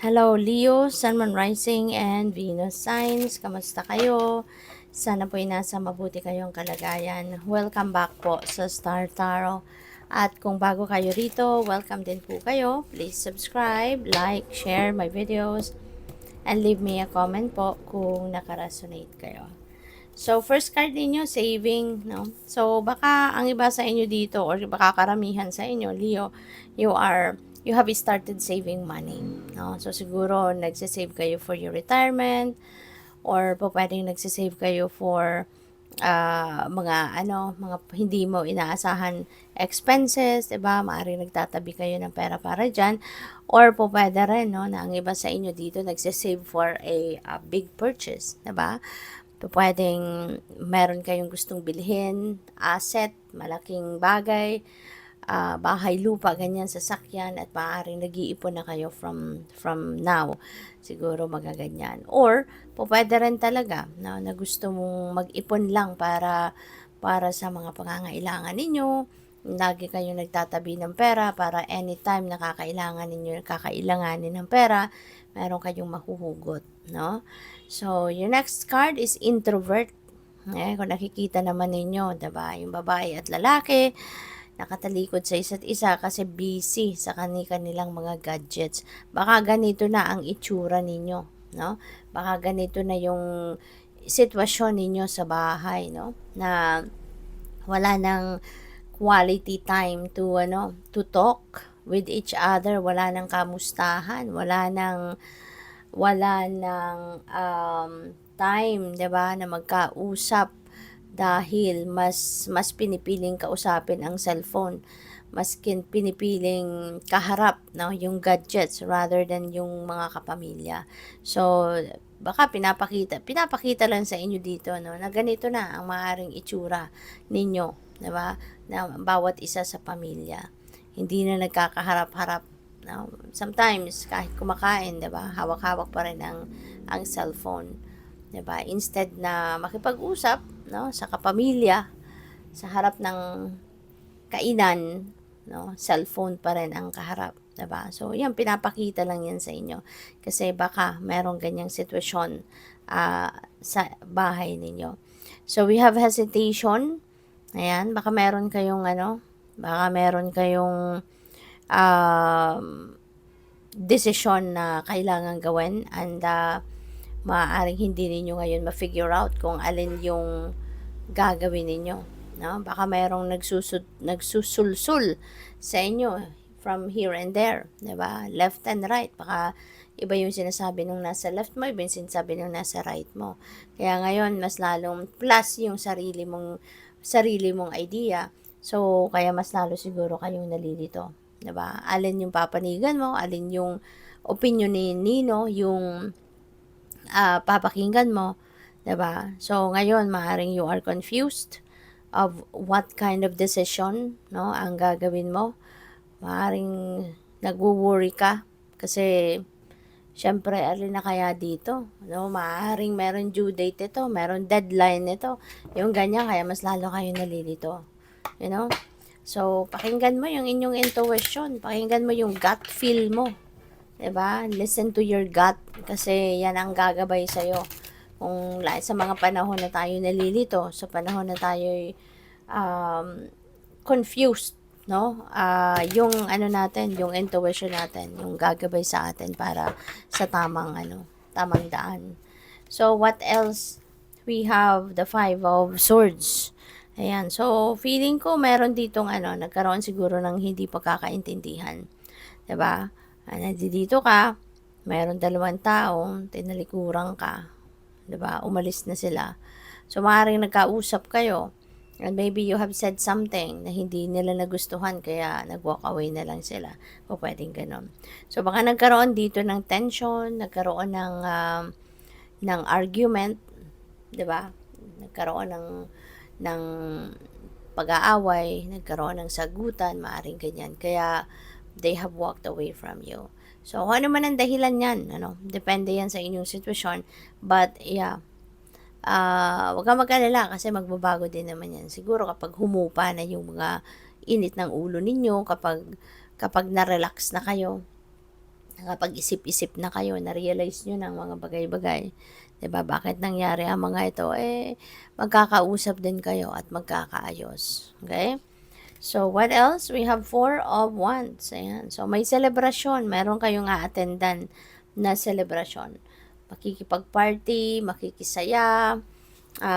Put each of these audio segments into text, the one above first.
Hello Leo, Sun, Moon Rising, and Venus Signs. Kamusta kayo? Sana po'y nasa mabuti kayong kalagayan. Welcome back po sa Star Tarot. At kung bago kayo rito, welcome din po kayo. Please subscribe, like, share my videos, and leave me a comment po kung nakaresonate kayo. So, first card ninyo, saving, no? So, baka ang iba sa inyo dito, or baka karamihan sa inyo, Leo, you have started saving money, no? So, siguro, nagsisave kayo for your retirement, or po pwedeng nagsisave kayo for mga hindi mo inaasahan expenses, 'di ba? Maaaring nagtatabi kayo ng pera para diyan, or po pwede rin, no, na ang iba sa inyo dito nagsisave for a big purchase, 'di ba? Pwedeng meron kayong gustong bilhin, asset, malaking bagay, bahay, lupa, ganyan, sasakyan, at maaaring nag-iipon na kayo from now. Siguro magaganyan. Or, pwede rin talaga na gusto mong mag-ipon lang para sa mga pangangailangan ninyo. Lagi kayong nagtatabi ng pera para anytime kakailanganin ng pera, meron kayong mahuhugot, no? So, your next card is introvert. Kung nakikita naman ninyo, diba? Yung babae at lalaki, nakatalikod sa isa't isa kasi busy sa kanilang mga gadgets. Baka ganito na ang itsura ninyo, no? Baka ganito na yung sitwasyon ninyo sa bahay, no? Na wala nang quality time to talk with each other, wala nang kamustahan, wala nang time, 'di ba, na magkausap dahil mas pinipiling kausapin ang cellphone. Pinipiling kaharap, no, yung gadgets rather than yung mga kapamilya. So, baka pinapakita lang sa inyo dito, no, na ganito na ang maaaring itsura ninyo, 'di ba? Na bawat isa sa pamilya. Hindi na nagkakaharap-harap. No? Sometimes, kahit kumakain, 'di ba? Hawak-hawak pa rin ang cellphone. 'Di ba? Instead na makipag-usap, no, sa kapamilya, sa harap ng kainan, no, cellphone pa rin ang kaharap, 'di ba? So, 'yan, pinapakita lang 'yan sa inyo kasi baka merong ganyang sitwasyon sa bahay ninyo. So, we have hesitation. Ayan, baka meron kayong desisyon na kailangan gawin, and maaaring hindi ninyo ngayon ma-figure out kung alin yung gagawin ninyo, no? Baka mayroong nagsusulsul sa inyo from here and there, 'di ba? Left and right. Baka iba yung sinasabi nung nasa left mo, iba yung sinasabi nung nasa right mo. Kaya ngayon mas lalong plus yung sarili mong idea. So, kaya mas lalo siguro kayong nalilito, 'di ba? Alin yung papanigan mo, alin yung opinion ni Nino, yung papakinggan mo, 'di ba? So, ngayon maaring you are confused of what kind of decision, no, ang gagawin mo. Maaring nagwo-worry ka kasi syempre, alin na kaya dito, no? Maaring meron due date ito, meron deadline ito. Yung ganyan, kaya mas lalo kayo nalilito. You know? So, pakinggan mo yung inyong intuition. Pakinggan mo yung gut feel mo. 'Di ba? Listen to your gut kasi yan ang gagabay sa iyo. Kung sa mga panahon na tayo nalilito, sa panahon na tayo confused, no? Yung yung intuition natin, yung gagabay sa atin para sa tamang daan. So, what else? We have the Five of Swords. Ayan. So, feeling ko meron ditong nagkaroon siguro ng hindi pagkakaintindihan. 'Di ba? Nandito ka, mayroon dalawang taong tinalikuran ka. 'Di ba? Umalis na sila. So, maaaring nagkausap kayo. And maybe you have said something na hindi nila nagustuhan kaya nag-walk away na lang sila. O pwedeng ganun. So, baka nagkaroon dito ng tension, nagkaroon ng argument, 'di ba? Nagkaroon ng pag-aaway, nagkaroon ng sagutan, maaring ganyan. Kaya they have walked away from you. So, ano man ang dahilan yan, depende yan sa inyong sitwasyon. But, yeah, wag kang mag-alala kasi magbabago din naman yan. Siguro kapag humupa na yung mga init ng ulo ninyo, kapag na-relax na kayo, nakapag-isip-isip na kayo, na-realize nyo ng mga bagay-bagay. 'Di ba? Bakit nangyari ang mga ito? Magkakausap din kayo at magkakaayos. Okay? So, what else? We have 4 of Wands. Ayan. So, may celebration. Meron kayong a-attendan na celebration. Makikipag-party, makikisaya,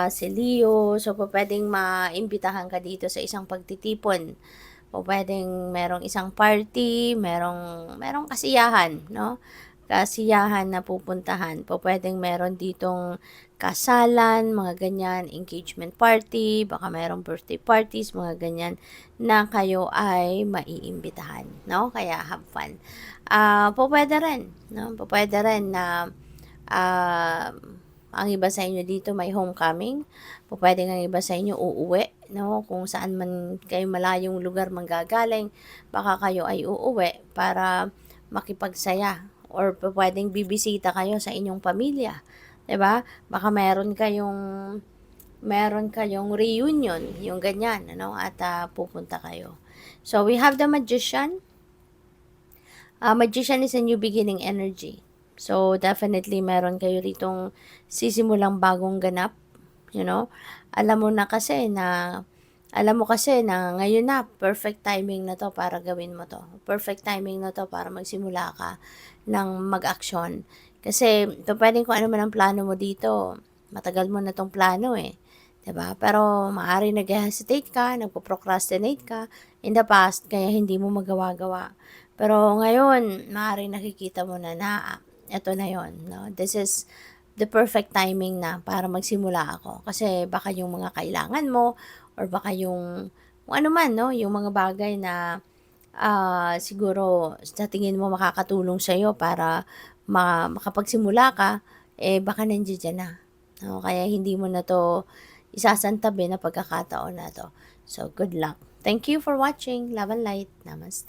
si Leo. So, pwedeng maimbitahan ka dito sa isang pagtitipon. O pwedeng merong isang party, merong kasiyahan, no? Kasiyahan na pupuntahan. Pwedeng meron ditong kasalan, mga ganyan, engagement party, baka merong birthday parties, mga ganyan, na kayo ay maiimbitahan, no? Kaya have fun. Pwede rin, no? Pwede rin na ang iba sa inyo dito may homecoming. Pwede nga iba sa inyo uuwi, no? Kung saan man kayo malayong lugar manggagaling, baka kayo ay uuwi para makipagsaya or pwedeng bibisita kayo sa inyong pamilya, 'di ba? Baka meron kayong reunion, yung ganyan, ano? At pupunta kayo. So we have the Magician. Magician is a new beginning energy. So, definitely meron kayo ritong sisimulang bagong ganap, you know. Alam mo kasi na ngayon na, perfect timing na to para gawin mo to. Perfect timing na to para magsimula ka ng mag-aksyon. Kasi, pwedeng kung ano man ang plano mo dito, matagal mo na tong plano 'di ba? Pero maaari nag-hesitate ka, nagpo-procrastinate ka in the past kaya hindi mo magawa-gawa. Pero ngayon, maaaring nakikita mo na eto na yon, no? This is the perfect timing na para magsimula ako. Kasi baka yung mga kailangan mo or baka yung kung ano man, no? Yung mga bagay na siguro sa tingin mo makakatulong sa'yo para makapagsimula ka, baka nandiyan na. No? Kaya hindi mo na to isasantabi na pagkakataon na to. So, good luck. Thank you for watching. Love and light. Namaste.